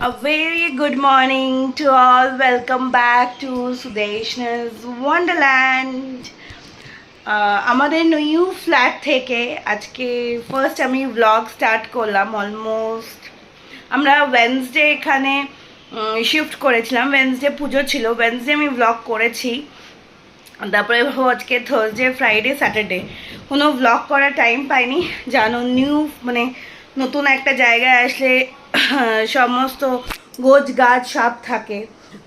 A very good morning to all. Welcome back to Sudeshna's Wonderland. আমাদের new flat থেকে আজকে first আমি blog start করলাম। Almost আমরা ওয়েডনেসডে এখানে শিফট করেছিলাম। ওয়েডনেসডে পুজো ছিল, ওয়েডনেসডে আমি ব্লগ করেছি। তারপরে আজকে থার্সডে, ফ্রাইডে, স্যাটারডে কোনো ব্লগ করার টাইম পাইনি। জানো, নতুন একটা জায়গায় আসলে সমস্ত গোছ গাছ সব থাকে,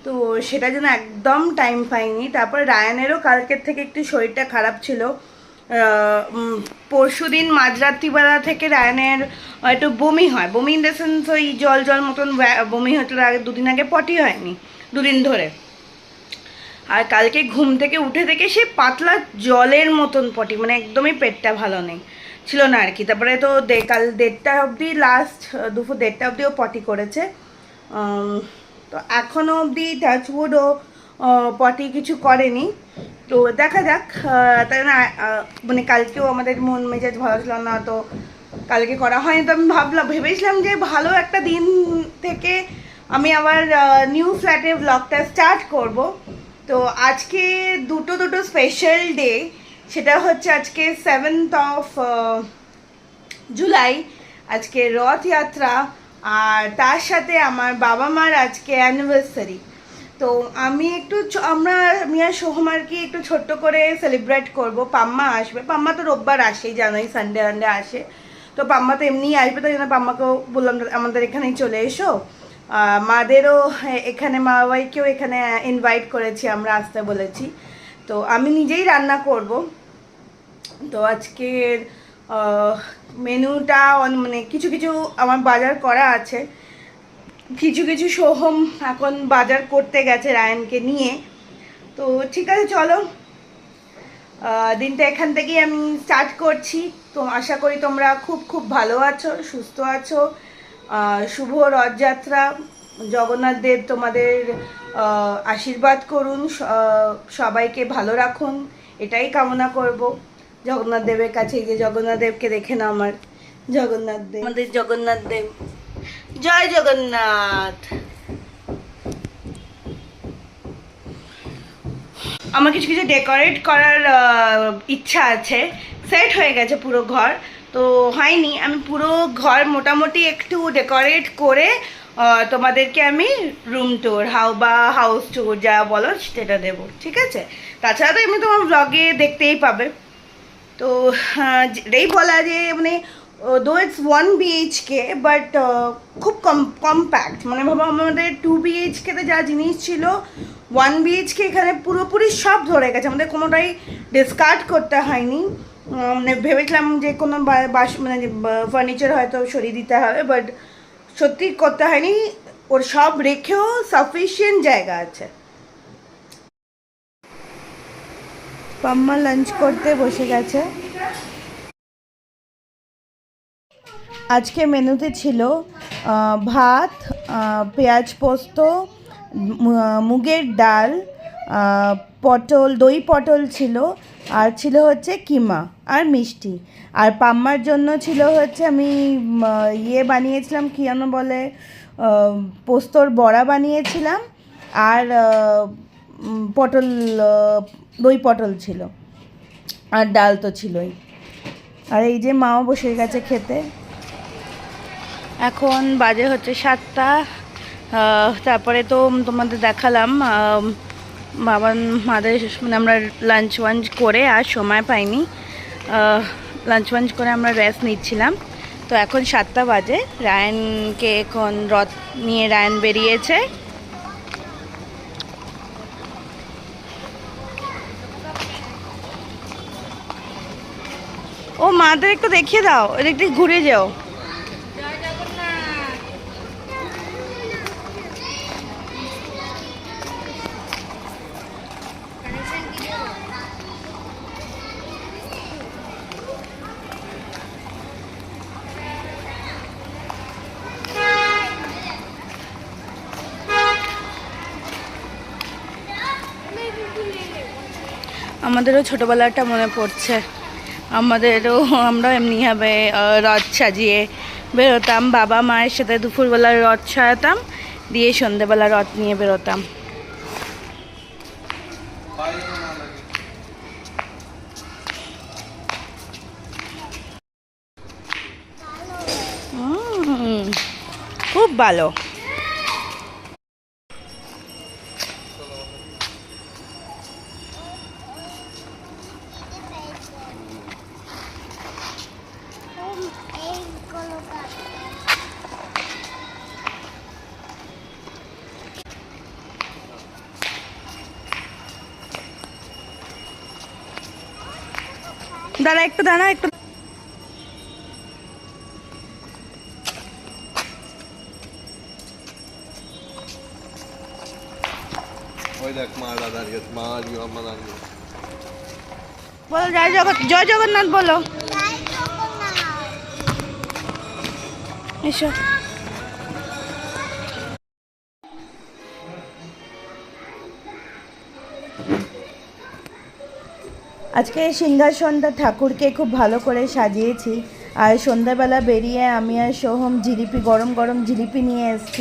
তো সেটা যেন একদম টাইম পাইনি। তারপরে রায়ানেরও কালকের থেকে একটু শরীরটা খারাপ ছিল। পরশু দিন মাঝরাত্রিবেলা থেকে রায়ানের একটু বমি হয়। বমি ইন দ্য সেন্স ওই জল জল মতন বমি হয়েছিল। আগে দুদিন আগে পটি হয়নি, দুদিন ধরে। আর কালকে ঘুম থেকে উঠে থেকে সে পাতলা জলের মতন পটি, মানে একদমই পেটটা ভালো নেই ছিল না আর কি। তারপরে তো কাল 1:30 অবধি, লাস্ট দুপুর 1:30 অবধিও পটি করেছে। তো এখনও অবধি টাচউড ও পটি কিছু করেনি। তো দেখা যাক। তাই না, মানে কালকেও আমাদের মন মেজাজ ভালো ছিল না, তো কালকে করা হয়নি। তো আমি ভেবেছিলাম যে ভালো একটা দিন থেকে আমি আবার নিউ ফ্ল্যাটে ব্লগটা স্টার্ট করব। তো আজকে দুটো স্পেশাল ডে। সেটা হচ্ছে আজকে 7th অফ জুলাই, আজকে রথযাত্রা। আর তার সাথে আমার বাবা মার আজকে অ্যানিভার্সারি। তো আমি আর সোহম আর কি একটু ছোট্ট করে সেলিব্রেট করব। পাম্মা আসবে, পাম্মা তো রোববার আসেই, জানোই, সানডে আসে। তো পাম্মা তো এমনিই আসবে, তাই জন্য পাম্মাকেও বললাম আমাদের এখানেই চলে এসো। মাদেরও এখানে, মা বাবাইকেও এখানে ইনভাইট করেছি, আমরা আসতে বলেছি। তো আমি নিজেই রান্না করব। তো আজকের মেনুটা মানে কিছু কিছু আমার বাজার করা আছে, কিছু সোহম এখন বাজার করতে গেছে রায়ানকে নিয়ে। তো ঠিক আছে, চলো দিনটা এখান থেকেই আমি স্টার্ট করছি। তো আশা করি তোমরা খুব খুব ভালো আছো, সুস্থ আছো। শুভ রথযাত্রা। জগন্নাথ দেব তোমাদের আশীর্বাদ করুন, সবাইকে ভালো রাখুন, এটাই কামনা করব জগন্নাথ দেবের কাছে। যে জগন্নাথ দেবকে দেখে না আমার জগন্নাথ দেব, আমাদের জগন্নাথ দেব। জয় জগন্নাথ। আমার কিছু কিছু ডেকোরেট করার ইচ্ছা আছে। সেট হয়ে গেছে পুরো ঘর, তো হয়নি। আমি পুরো ঘর মোটামুটি একটু ডেকোরেট করে তোমাদেরকে আমি রুম ট্যুর বা হাউস ট্যুর যা বলো সেটা দেবো, ঠিক আছে? তাছাড়া তো এমনি তোমার ব্লগে দেখতেই পাবে। তো এটাই বলা যে মানে দো ইটস 1 BHK, বাট খুব কম্প্যাক্ট। মানে ভাবো আমাদের 2 BHK-তে যা জিনিস ছিল, 1 BHK এখানে পুরোপুরি সব ধরে গেছে। আমাদের কোনোটাই ডিসকার্ড করতে হয়নি। মানে ভেবেছিলাম যে কোনো মানে ফার্নিচার হয়তো সরিয়ে দিতে হবে, বাট সত্যি করতে হয়নি। ওর সব রেখেও সাফিসিয়েন্ট জায়গা আছে। পাম্মা লাঞ্চ করতে বসে গেছে। আজকে মেনুতে ছিল ভাত, পেঁয়াজ পোস্ত, মুগের ডাল, পটল, দই পটল ছিল, আর ছিল হচ্ছে কিমা আর মিষ্টি। আর পাম্মার জন্য ছিল হচ্ছে আমি বানিয়েছিলাম, কী যেন বলে, পোস্তর বড়া বানিয়েছিলাম। আর পটল, দই পটল ছিল, আর ডাল তো ছিলই। আর এই যে মাও বসে গেছে খেতে। এখন বাজে হচ্ছে 7টা। তারপরে তো তোমাদের দেখালাম মাদের, মানে আমরা লাঞ্চ ওয়াঞ্চ করে আর সময় পাইনি। লাঞ্চ ওয়াঞ্চ করে আমরা রেস্ট নিচ্ছিলাম। তো এখন 7টা বাজে। রায়ানকে এখন রথ নিয়ে রায়ান বেরিয়েছে। ও মাদের একটু দেখিয়ে দাও, এদিক থেকে ঘুরে যাও। আমাদেরও ছোটোবেলাটা মনে পড়ছে। আমরাও এমনিভাবে রথ সাজিয়ে বেরোতাম। বাবা মায়ের সাথে দুপুরবেলা রথ সাজাতাম, দিয়ে সন্ধ্যেবেলা রথ নিয়ে বেরোতাম। খুব ভালো। দাঁড়া একটু, দাঁড়া একটু। বলো জয় জগন্নাথ বলো। এসো। আজকে সিংহাসনটা ঠাকুরকে খুব ভালো করে সাজিয়েছি। আর সন্ধ্যাবেলা বেরিয়ে আমি আর সোহম জিলিপি, গরম গরম জিলিপি নিয়ে এসেছি।